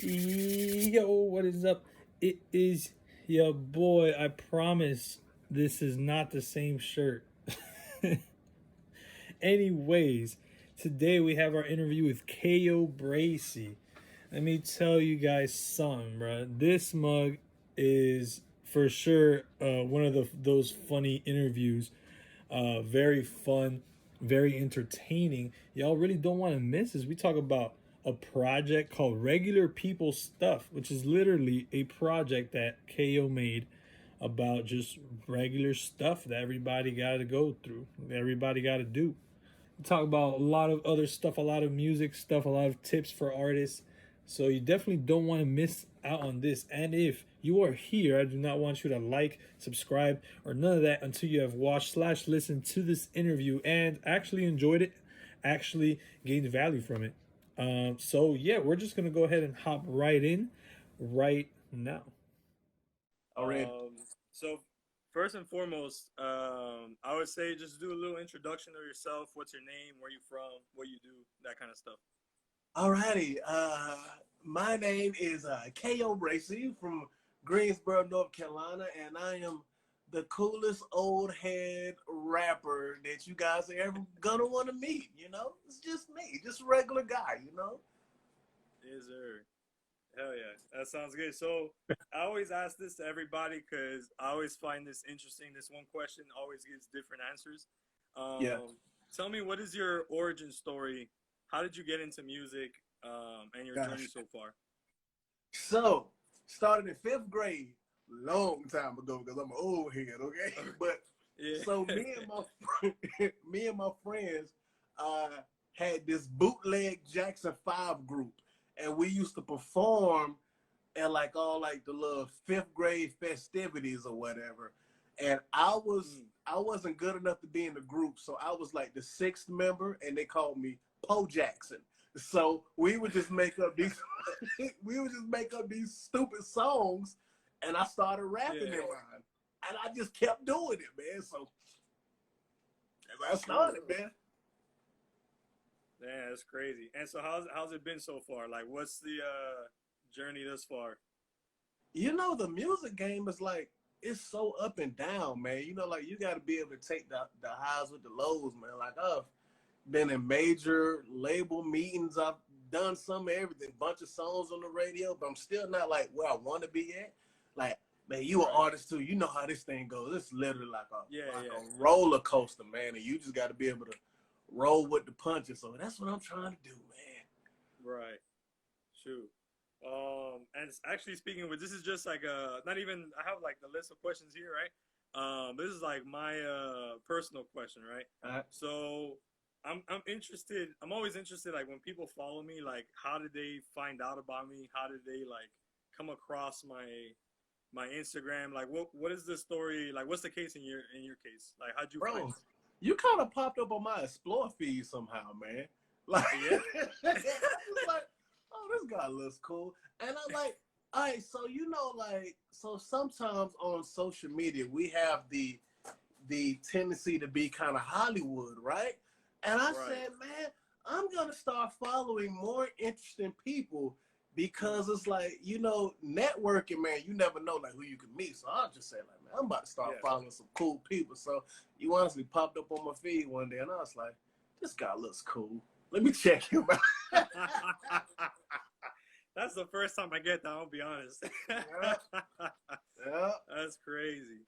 Yo, what is up? It is your boy. I promise this is not the same shirt. Anyways, today we have our interview with Kayo Bracey. Let me tell you guys something, bro. This mug is for sure one of those funny interviews. Very fun, very entertaining. Y'all really don't want to miss this. We talk about a project called Regular People Stuff, which is literally a project that KO made about just regular stuff that everybody got to go through, everybody got to do. Talk about a lot of other stuff, a lot of music stuff, a lot of tips for artists. So you definitely don't want to miss out on this. And if you are here, I do not want you to like, subscribe, or none of that until you have watched / listened to this interview and actually enjoyed it, actually gained value from it. So yeah, we're just gonna go ahead and hop right in right now. Already. So first and foremost, I would say just do a little introduction of yourself. What's your name? Where you from? What you do? That kind of stuff. Alrighty. My name is Kayo Bracey from Greensboro, North Carolina, and I am the coolest old head rapper that you guys are ever gonna want to meet. It's just me, just a regular guy. Yes, sir. Hell yeah, that sounds good. So I always ask this to everybody because I always find this interesting. This one question always gives different answers. Yeah. Tell me, what is your origin story? How did you get into music, and your journey Gosh. so far? So, started in fifth grade, long time ago, because I'm an old head. Okay, but Yeah. so me and my friends uh, had this bootleg Jackson 5 group, and we used to perform at like all like the little fifth grade festivities or whatever. And I wasn't good enough to be in the group, so I was like the sixth member, and they called me Po Jackson. So we would just make up these we would just make up these stupid songs, and I started rapping in mine, and I just kept doing it, man. So I started, man. Yeah, that's crazy. And so how's it been so far? Like, what's the journey thus far? The music game is like, it's so up and down, man. Like you got to be able to take the highs with the lows, man. Like I've been in major label meetings. I've done some of everything, bunch of songs on the radio, but I'm still not like where I want to be at. Like, man, you an artist too. You know how this thing goes. It's literally like a roller coaster, man. And you just got to be able to roll with the punches. So that's what I'm trying to do, man. Right. Shoot. And actually speaking of which, this is just like not even, I have like the list of questions here, right? This is like my personal question, right? So I'm interested. I'm always interested, like when people follow me, like how did they find out about me? How did they like come across my Instagram? Like what is the story? Like what's the case in your case? Like how'd you find Bro, me? you kind of popped up on my Explore feed somehow, man. Like, Yeah. I was like, oh, this guy looks cool. And I'm like, all right, so so sometimes on social media we have the tendency to be kind of Hollywood, right? And I said, man, I'm gonna start following more interesting people because it's like, networking, man, you never know like who you can meet. So I just said, like, man, I'm about to start following some cool people. So you honestly popped up on my feed one day and I was like, this guy looks cool. Let me check him out. That's the first time I get that, I'll be honest. Yeah. Yeah. That's crazy.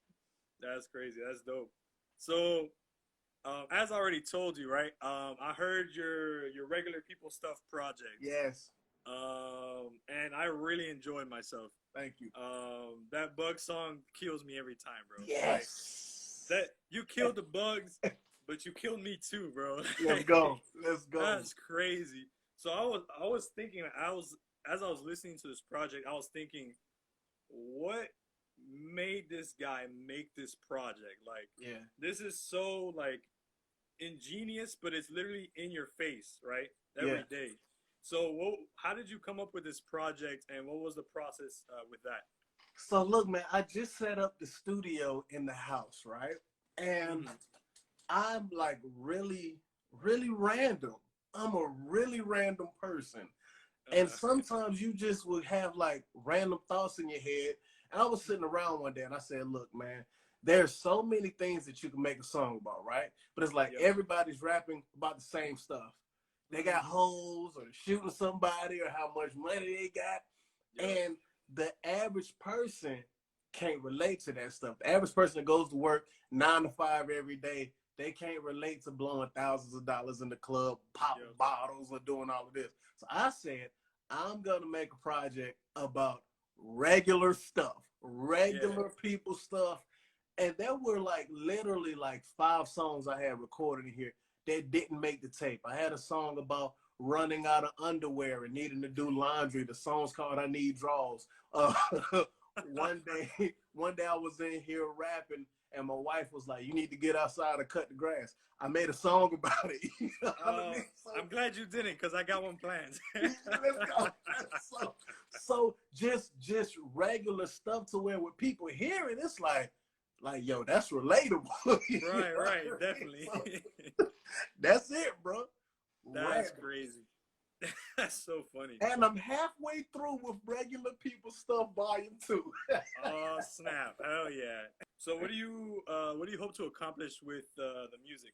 That's crazy. That's dope. So, as I already told you, right? I heard your regular people stuff project. Yes. And I really enjoyed myself. Thank you. That bug song kills me every time, bro. Yes. Like, that you killed the bugs, but you killed me too, bro. Let's go. Let's go. That's crazy. So I was thinking, as I was listening to this project, I was thinking, what made this guy make this project? Like, this is so like ingenious, but it's literally in your face, right? Every day. So, how did you come up with this project, and what was the process with that? So look, man, I just set up the studio in the house, right? And I'm like really, really random. I'm a really random person. And sometimes you just would have like random thoughts in your head. And I was sitting around one day and I said, look, man, there's so many things that you can make a song about, right? But it's like everybody's rapping about the same stuff. They got hoes or shooting somebody or how much money they got. And the average person can't relate to that stuff. The average person that goes to work 9 to 5 every day, they can't relate to blowing thousands of dollars in the club, popping bottles, or doing all of this. So I said, I'm going to make a project about regular stuff, regular people stuff. And there were like literally like 5 songs I had recorded in here that didn't make the tape. I had a song about running out of underwear and needing to do laundry. The song's called I Need Draws. One day I was in here rapping and my wife was like, you need to get outside and cut the grass. I made a song about it. You know what I mean? I'm glad you didn't, because I got one planned. so just regular stuff to where when people hear it, it's like, yo, that's relatable. Right, definitely. So, that's it, bro. That's crazy. That's so funny. And I'm halfway through with regular people stuff volume 2. Oh snap! Hell yeah! So what do you hope to accomplish with the music?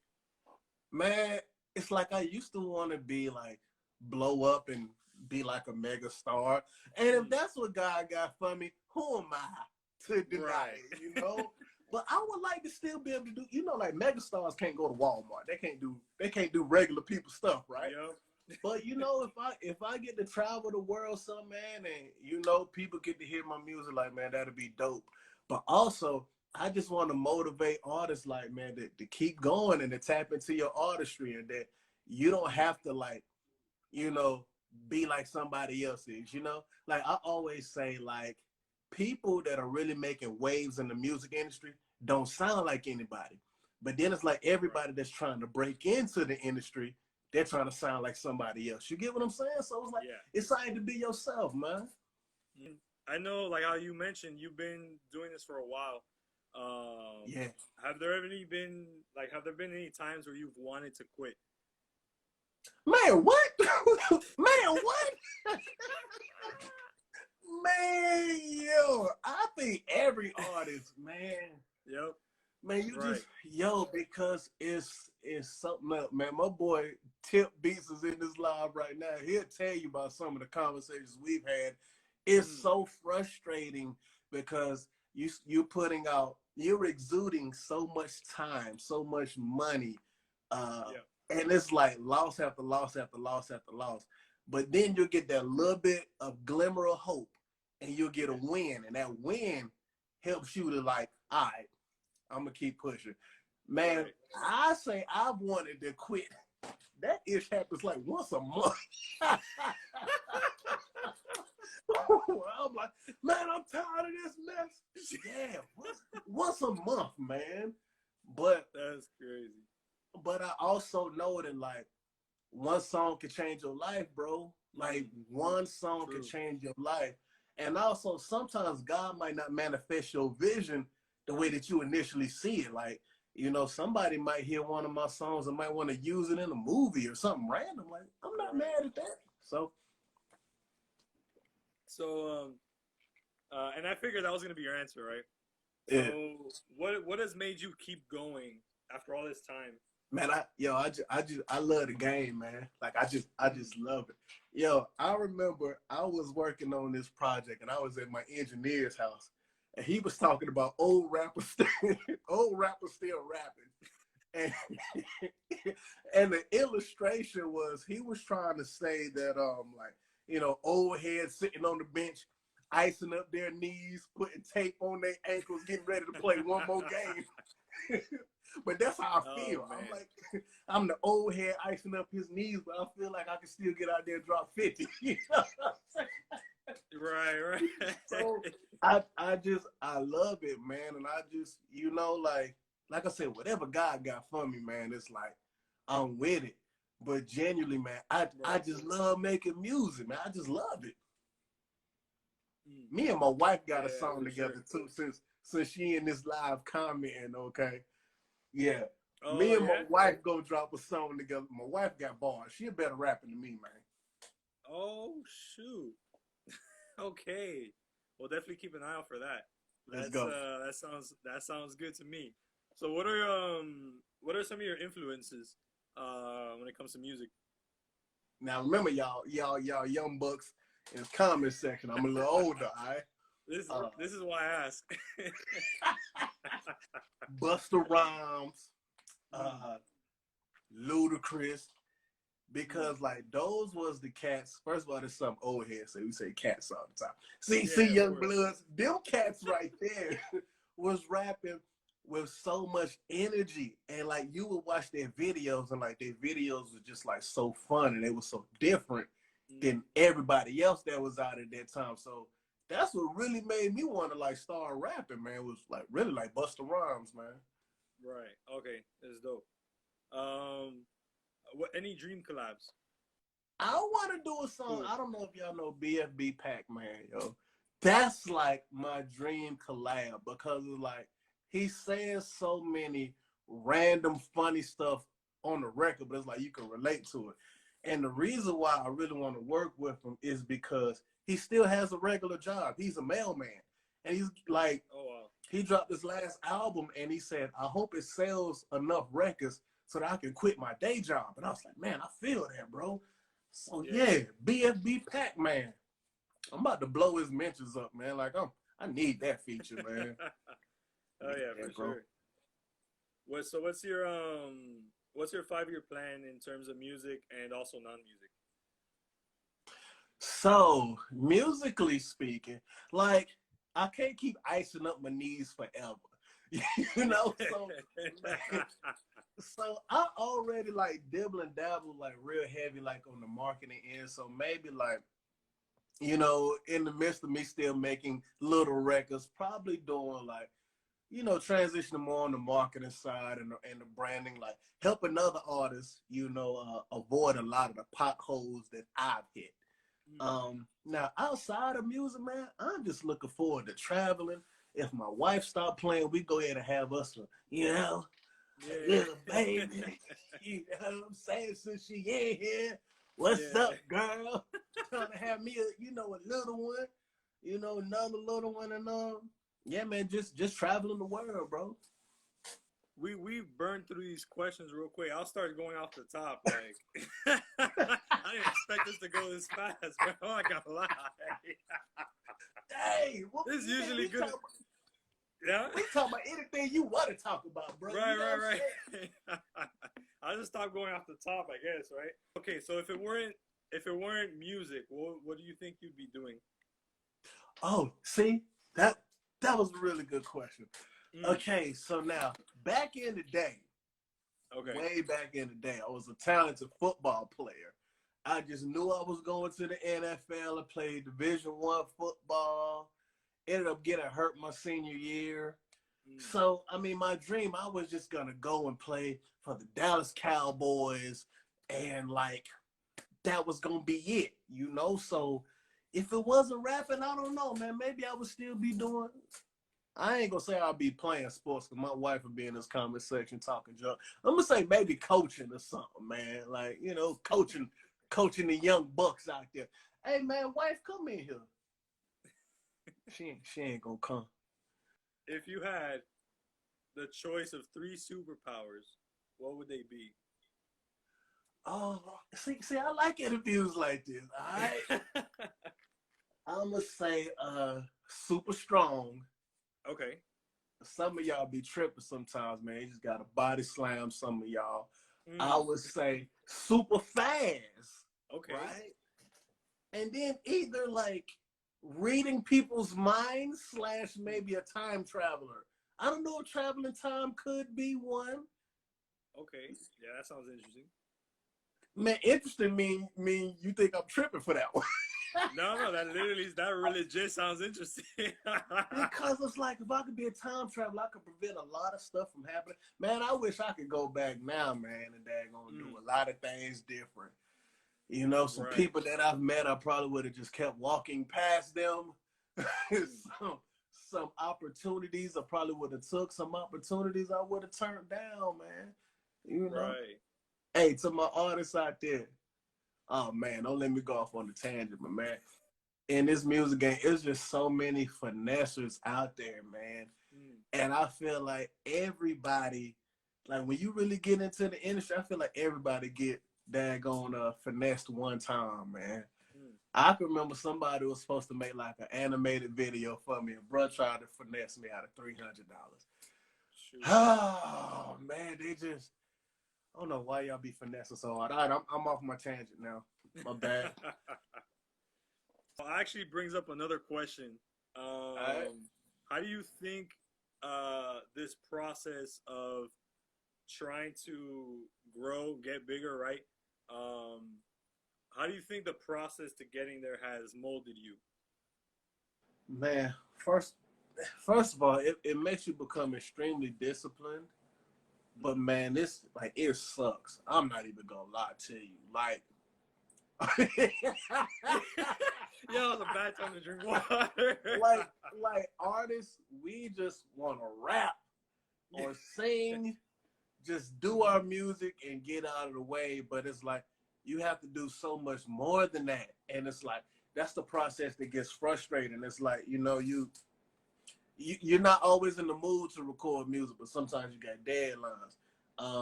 Man, it's like I used to want to be like blow up and be like a mega star. And if that's what God got for me, who am I to deny it, you know? But I would like to still be able to do, you know, like mega stars can't go to Walmart. They can't do regular people stuff, right? Yep. But you know, if I get to travel the world some, man, and you know, people get to hear my music, like, man, that'd be dope. But also, I just want to motivate artists, like, man, to keep going and to tap into your artistry, and that you don't have to, like, you know, be like somebody else is, you know? Like I always say, like, people that are really making waves in the music industry don't sound like anybody. But then it's like everybody that's trying to break into the industry, they're trying to sound like somebody else. You get what I'm saying? So it's like, it's time to be yourself, man. I know, like how you mentioned, you've been doing this for a while. Have there been any times where you've wanted to quit? Man, what? Man, what? Man, yo, I think every artist, man. Yep. Man, you just, because it's something else, man. My boy Tip Beats is in this live right now. He'll tell you about some of the conversations we've had. It's so frustrating because you're exuding so much time, so much money, and it's like loss after loss after loss after loss. But then you'll get that little bit of glimmer of hope, and you'll get a win, and that win helps you to like, all right, I'm gonna keep pushing. Man, I say I've wanted to quit. That ish happens like once a month. I'm like, man, I'm tired of this mess. Yeah, once a month, man. But that's crazy. But I also know that like one song can change your life, bro. Like one song can change your life. And also sometimes God might not manifest your vision the way that you initially see it. Like, you know, somebody might hear one of my songs and might want to use it in a movie or something random. Like, I'm not mad at that. So, and I figured that was gonna be your answer, right? Yeah. So, what has made you keep going after all this time? Man, I love the game, man. Like I just love it. Yo, I remember I was working on this project and I was at my engineer's house, and he was talking about old rappers still rapping, and and the illustration was he was trying to say that like, you know, old heads sitting on the bench, icing up their knees, putting tape on their ankles, getting ready to play one more game. But that's how I feel. I'm like, I'm the old head icing up his knees, but I feel like I can still get out there and drop 50. You know what I'm saying? Right. So I love it, man. And I just, you know, like I said, whatever God got for me, man, it's like, I'm with it. But genuinely, man, I just love making music, man. I just love it. Me and my wife got a song together too, since she in this live commenting, okay? Yeah. Me and my wife go drop a song together. My wife got bars. She a better rapper than me, man. Oh shoot. Okay. We'll definitely keep an eye out for that. Let's go. That sounds good to me. So what are some of your influences when it comes to music? Now remember, y'all young bucks in the comment section. I'm a little older, all right? This is why I ask. Busta Rhymes, Ludacris, because like those was the cats. First of all, there's some old heads say we say cats all the time. See, young bloods, them cats right there was rapping with so much energy, and like you would watch their videos, and like their videos were just like so fun, and they were so different than everybody else that was out at that time. So that's what really made me want to like start rapping, man. Was like really like Busta Rhymes, man. Right. Okay. That's dope. What any dream collabs? I want to do a song. Cool. I don't know if y'all know BFB Pac-Man, yo. That's like my dream collab because it's like he says so many random funny stuff on the record, but it's like you can relate to it. And the reason why I really want to work with him is because he still has a regular job. He's a mailman. And he's like, Oh wow. he dropped his last album and he said, I hope it sells enough records so that I can quit my day job. And I was like, man, I feel that, bro. So yeah, BFB Pac-Man. I'm about to blow his mentions up, man. Like I need that feature, man. Oh yeah, for sure. What's your 5-year plan in terms of music and also non-music? So musically speaking, like I can't keep icing up my knees forever. You know, so I already like dibble and dabble like real heavy like on the marketing end. So maybe like, you know, in the midst of me still making little records, probably doing like, you know, transitioning more on the marketing side and the branding, like helping other artists, you know, avoid a lot of the potholes that I've hit. Now outside of music, man, I'm just looking forward to traveling. If my wife stop playing, we go ahead and have us a, you know, a little baby. You know what I'm saying? Since she in here, what's up, girl? Trying to have me a, you know, a little one, you know, another little one, and yeah, man, just traveling the world, bro. We burned through these questions real quick. I'll start going off the top. Like, I didn't expect this to go this fast, bro. I gotta lie. Hey, this is usually good. Yeah, we talk about anything you want to talk about, bro. Right, you know right. I'll just stop going off the top, I guess, right? Okay, so if it weren't music, what do you think you'd be doing? Oh, see, that was a really good question. Okay, so now back in the day, way back in the day, I was a talented football player. I just knew I was going to the NFL and played Division I football. Ended up getting hurt my senior year. So, I mean, my dream, I was just going to go and play for the Dallas Cowboys. And, like, that was going to be it, you know? So, if it wasn't rapping, I don't know, man. Maybe I would still be doing, I ain't going to say I'll be playing sports because my wife would be in this comment section talking junk. I'm going to say maybe coaching or something, man. Like, you know, coaching the young bucks out there. Hey, man, wife, come in here. She ain't gonna come. If you had the choice of 3 superpowers, what would they be? Oh, see, I like interviews like this. All right, I'm gonna say super strong. Okay. Some of y'all be tripping sometimes, man. You just gotta body slam some of y'all. I would say super fast. Okay. Right. And then either like reading people's minds / maybe a time traveler. I don't know if traveling time could be one. Okay. Yeah, that sounds interesting. Man, interesting mean you think I'm tripping for that one. No, that really just sounds interesting. Because it's like if I could be a time traveler, I could prevent a lot of stuff from happening. Man, I wish I could go back now, man, and daggone do a lot of things different. You know, some people that I've met, I probably would have just kept walking past them. Some opportunities I probably would have took. Some opportunities I would have turned down, man. You know? Right. Hey, to my artists out there, Oh man, don't let me go off on the tangent, but man, in this music game, it's just so many finessers out there, man. Mm. And I feel like everybody, like when you really get into the industry, I feel like everybody get daggone finessed one time, man. Mm. I can remember somebody was supposed to make like an animated video for me, and bro tried to finesse me out of $300. Shoot. Oh man, they just I don't know why y'all be finessing so hard. All right, I'm off my tangent now. My bad. Well, actually brings up another question. right. How do you think this process of trying to grow, get bigger, right? How do you think the process to getting there has molded you? Man, first of all, it makes you become extremely disciplined. But man, this like it sucks. I'm not even gonna lie to you. Like Yeah, it was a bad time to drink water. like artists, we just wanna rap or sing, just do our music and get out of the way. But it's like you have to do so much more than that. And it's like that's the process that gets frustrating. It's like, you're not always in the mood to record music, but sometimes you got deadlines.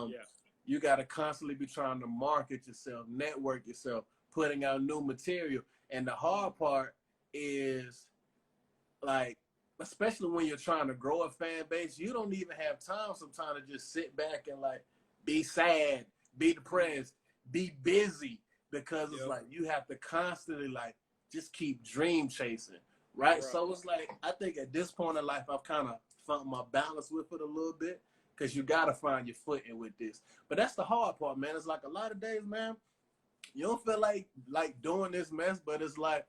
Yeah. You got to constantly be trying to market yourself, network yourself, putting out new material. And the hard part is like, especially when you're trying to grow a fan base, you don't even have time sometimes to just sit back and like be sad, be depressed, be busy, because it's like you have to constantly like just keep dream chasing. Right. So it's like, I think at this point in life, I've kind of found my balance with it a little bit, because you got to find your footing with this. But that's the hard part, man. It's like a lot of days, man, you don't feel like doing this mess, but it's like,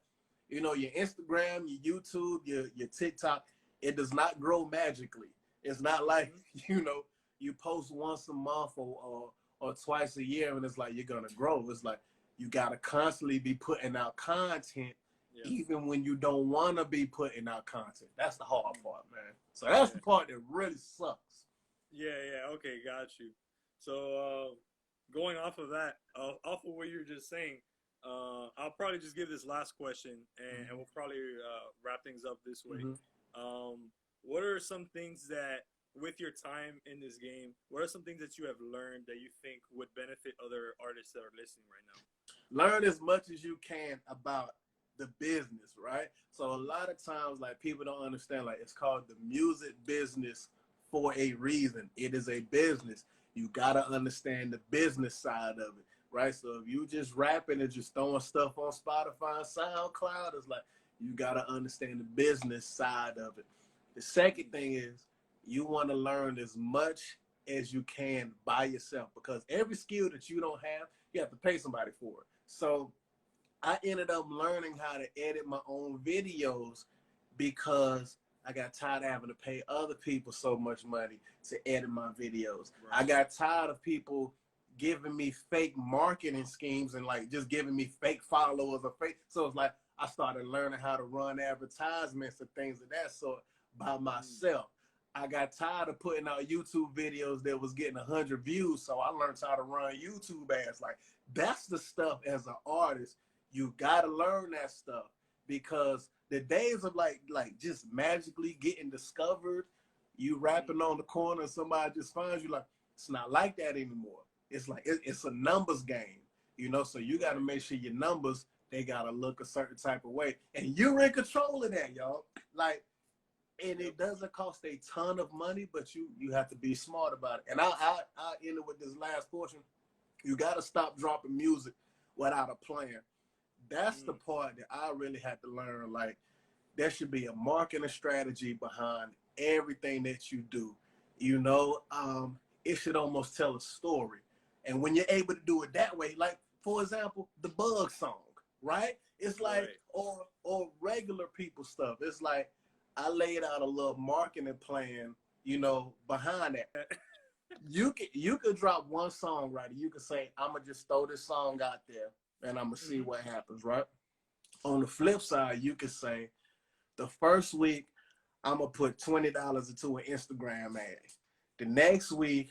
your Instagram, your YouTube, your TikTok, it does not grow magically. It's not like, you post once a month or twice a year and it's like you're going to grow. It's like you got to constantly be putting out content. Yeah. Even when you don't want to be putting out content. That's the hard part, man. So that's the part that really sucks. Yeah, okay, got you. So going off of that, off of what you were just saying, I'll probably just give this last question, and we'll probably wrap things up this way. What are some things that, with your time in this game, what are some things that you have learned that you think would benefit other artists that are listening right now? Learn as much as you can about the business, right? So a lot of times, like, people don't understand, like, it's called the music business for a reason. It is a business. You got to understand the business side of it, right? So if you just rapping and just throwing stuff on Spotify and SoundCloud, it's like, you got to understand the business side of it. The second thing is you want to learn as much as you can by yourself, because every skill that you don't have, you have to pay somebody for it. So I ended up learning how to edit my own videos because I got tired of having to pay other people so much money to edit my videos. Right. I got tired of people giving me fake marketing schemes and like just giving me fake followers or fake. So it's like I started learning how to run advertisements and things of that sort by myself. I got tired of putting out YouTube videos that was getting 100 views. So I learned how to run YouTube ads. Like, that's the stuff as an artist. You got to learn that stuff, because the days of like just magically getting discovered, you rapping on the corner and somebody just finds you, like, it's not like that anymore. It's like, it's a numbers game, so you got to make sure your numbers, they got to look a certain type of way. And you're in control of that, y'all. Like, and it doesn't cost a ton of money, but you have to be smart about it. And I end it with this last portion. You got to stop dropping music without a plan. That's the part that I really had to learn. Like, there should be a marketing strategy behind everything that you do. It should almost tell a story. And when you're able to do it that way, like, for example, the Bug song, right? It's like, or regular people stuff. It's like, I laid out a little marketing plan, behind that. You could drop one song, right? You could say, I'm going to just throw this song out there and I'm going to see what happens, right? On the flip side, you could say, the first week, I'm going to put $20 into an Instagram ad. The next week,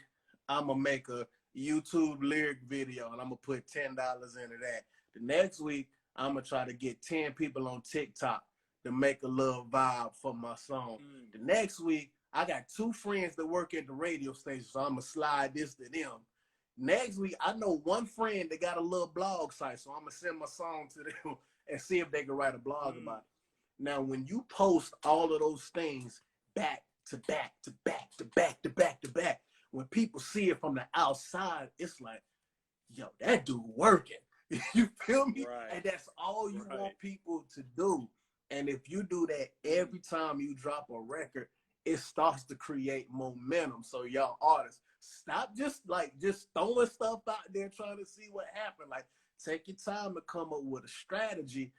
I'm going to make a YouTube lyric video and I'm going to put $10 into that. The next week, I'm going to try to get 10 people on TikTok to make a little vibe for my song. The next week, I got 2 friends that work at the radio station, so I'm going to slide this to them. Next week, I know 1 friend that got a little blog site, so I'm going to send my song to them and see if they can write a blog about it. Now, when you post all of those things back to back to back to back to back to back, when people see it from the outside, it's like, yo, that dude working. You feel me? Right. And that's all you want people to do. And if you do that every time you drop a record, it starts to create momentum. So y'all artists, stop just throwing stuff out there trying to see what happened. Like, take your time to come up with a strategy,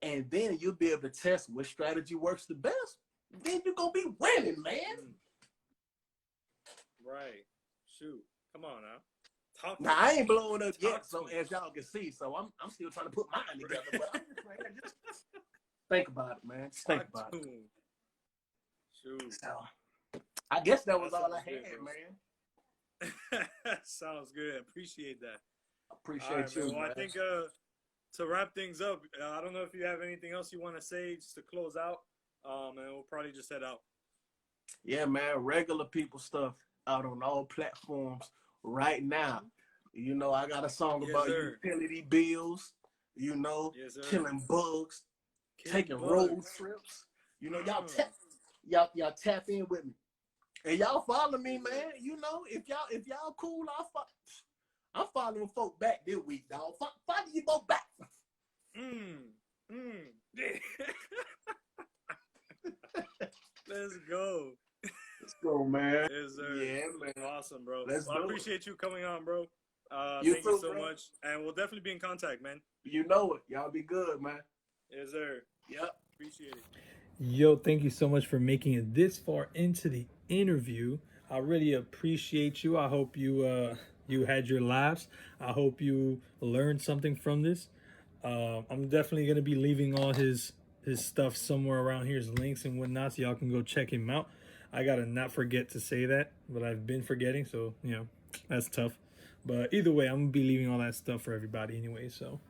and then you'll be able to test which strategy works the best. Then you're gonna be winning, man. Right. Shoot. Come on now. Now I ain't blowing up yet, so as y'all can see, so I'm still trying to put mine together. But I'm just, man, just think about it, man. Just think about it. Shoot. So I guess that was all I had, man. Sounds good. Appreciate that. Appreciate you. Well, I think to wrap things up, I don't know if you have anything else you want to say just to close out, and we'll probably just head out. Yeah, man. Regular people stuff out on all platforms right now. You know, I got a song about utility bills, you know, killing bugs, taking road trips. You know, y'all tap in with me. And y'all follow me, man. You know, if y'all cool, I'm following folk back this week, dog. Follow you both back. Let's go. Let's go, man. Yes, sir. Yeah, man. Awesome, bro. Well, I appreciate you coming on, bro. Thank you so much. And we'll definitely be in contact, man. You know it. Y'all be good, man. Yes, sir. Yep. Appreciate it. Yo, thank you so much for making it this far into the interview. I really appreciate you. I hope you you had your laughs. I hope you learned something from this. I'm definitely gonna be leaving all his stuff somewhere around here, his links and whatnot, so y'all can go check him out. I gotta not forget to say that, but I've been forgetting, so you know that's tough. But either way, I'm gonna be leaving all that stuff for everybody anyway. So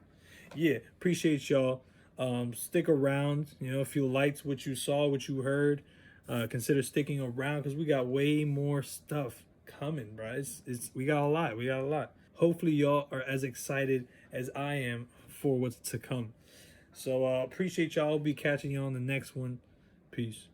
yeah, appreciate y'all. Stick around. You know, if you liked what you saw, what you heard, consider sticking around because we got way more stuff coming, bro. We got a lot. We got a lot. Hopefully, y'all are as excited as I am for what's to come. So appreciate y'all. I'll be catching y'all on the next one. Peace.